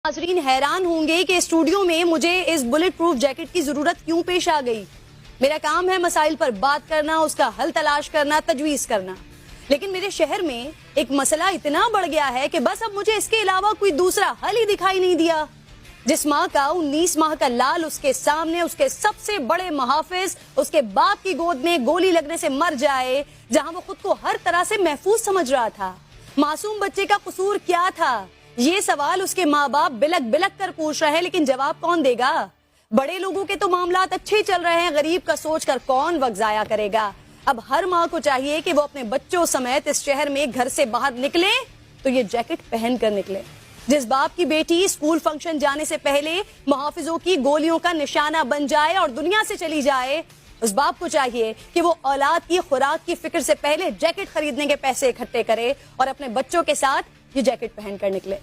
नाज़रीन हैरान होंगे कि स्टूडियो में मुझे इस बुलेट प्रूफ जैकेट की जरूरत क्यों पेश आ गई। मेरा काम है मसाइल पर बात करना, उसका हल तलाश करना, तजवीज करना, लेकिन मेरे शहर में एक मसला इतना बढ़ गया है कि बस अब मुझे इसके अलावा कोई दूसरा हल ही दिखाई नहीं दिया। जिस माँ का 19 माह का लाल उसके सामने उसके सबसे बड़े मुहाफिज उसके बाप की गोद में गोली लगने से मर जाए, जहां वो खुद को हर तरह से महफूज समझ रहा था। मासूम बच्चे का कसूर क्या था, ये सवाल उसके माँ बाप बिलक बिलक कर पूछ रहे हैं, लेकिन जवाब कौन देगा। बड़े लोगों के तो मामलात अच्छे चल रहे हैं, गरीब का सोच कर कौन वक्त जाया करेगा। अब हर माँ को चाहिए कि वो अपने बच्चों समेत इस शहर में घर से बाहर निकले तो ये जैकेट पहन कर निकले। जिस बाप की बेटी स्कूल फंक्शन जाने से पहले मुहाफिजों की गोलियों का निशाना बन जाए और दुनिया से चली जाए, उस बाप को चाहिए कि वो औलाद की खुराक की फिक्र से पहले जैकेट खरीदने के पैसे इकट्ठे करे और अपने बच्चों के साथ ये जैकेट पहन कर निकले।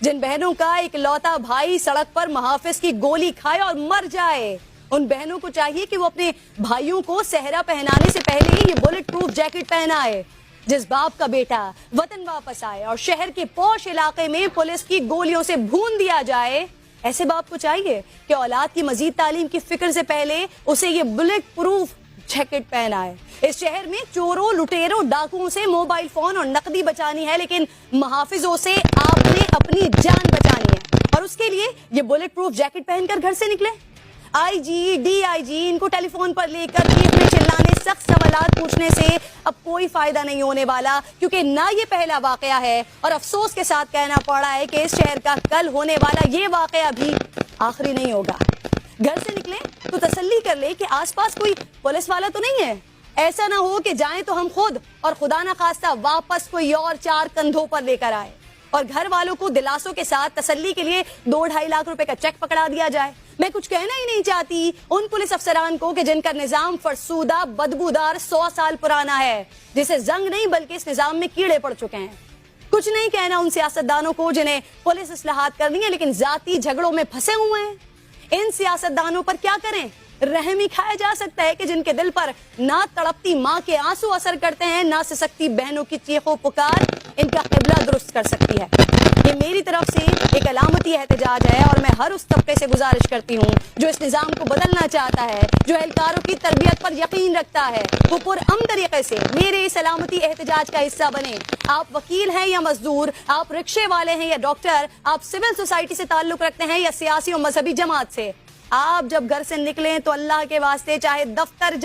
जिन बहनों का एक लौता भाई सड़क पर मुहाफिज की गोली खाए और मर जाए, उन बहनों को चाहिए कि वो अपने भाइयों को सेहरा पहनाने से पहले ही ये बुलेट प्रूफ जैकेट पहनाए। जिस बाप का बेटा वतन वापस आए और शहर के पौश इलाके में पुलिस की गोलियों से भून दिया जाए, ऐसे बाप को चाहिए कि औलाद की मजीद तालीम की फिक्र से पहले उसे ये बुलेट प्रूफ जैकेट पहनाए। इस शहर में चोरों, लुटेरों, डाकुओं से मोबाइल फोन और नकदी बचानी है, लेकिन मुहाफिजों से आपने अपनी जान बचानी है, और उसके लिए ये बुलेट प्रूफ जैकेट पहनकर घर से निकले। आईजी, डीआईजी इनको टेलीफोन पर लेकर चीख में चिल्लाने, सख्त सवालात पूछने से अब कोई फायदा नहीं होने वाला, क्योंकि ना ये पहला वाकया है और अफसोस के साथ कहना पड़ा है कि इस शहर का कल होने वाला ये वाकया भी आखिरी नहीं होगा। घर से निकले तो तसल्ली कर ले कि आसपास कोई पुलिस वाला तो नहीं है। ऐसा ना हो कि जाएं तो हम खुद और खुदा ना खास्ता वापस कोई और चार कंधों पर लेकर आए और घर वालों को दिलासों के साथ तसल्ली के लिए 2-2.5 लाख रुपए का चेक पकड़ा दिया जाए। मैं कुछ कहना ही नहीं चाहती उन पुलिस अफसरान को कि जिनका निजाम फरसूदा, बदबूदार, 100 साल पुराना है, जिसे जंग नहीं बल्कि इस निजाम में कीड़े पड़ चुके हैं। कुछ नहीं कहना उन सियासतदानों को जिन्हें पुलिस इस्लाहात करनी है लेकिन जाती झगड़ों में फंसे हुए हैं। इन सियासतदानों पर क्या करें, रहम ही खाया जा सकता है कि जिनके दिल पर ना तड़पती माँ के आंसू असर करते हैं, ना सिसकती बहनों की चीखों पुकार इनका किबला दुरुस्त कर सकती है। ये मेरी तरफ से एक अलामती एहतजाज है और मैं हर उस तबके से गुजारिश करती हूँ जो इस निजाम को बदलना चाहता है, जो एहलकारों की तरबियत पर यकीन रखता है, वो पुरअमन तरीके से मेरे इस अलामती एहतजाज का हिस्सा बने। आप वकील हैं या मजदूर, आप रिक्शे वाले हैं या डॉक्टर, आप सिविल सोसाइटी से ताल्लुक रखते हैं या सियासी और मजहबी जमात से, आप जब घर से निकलें तो अल्लाह के वास्ते चाहे दफ्तर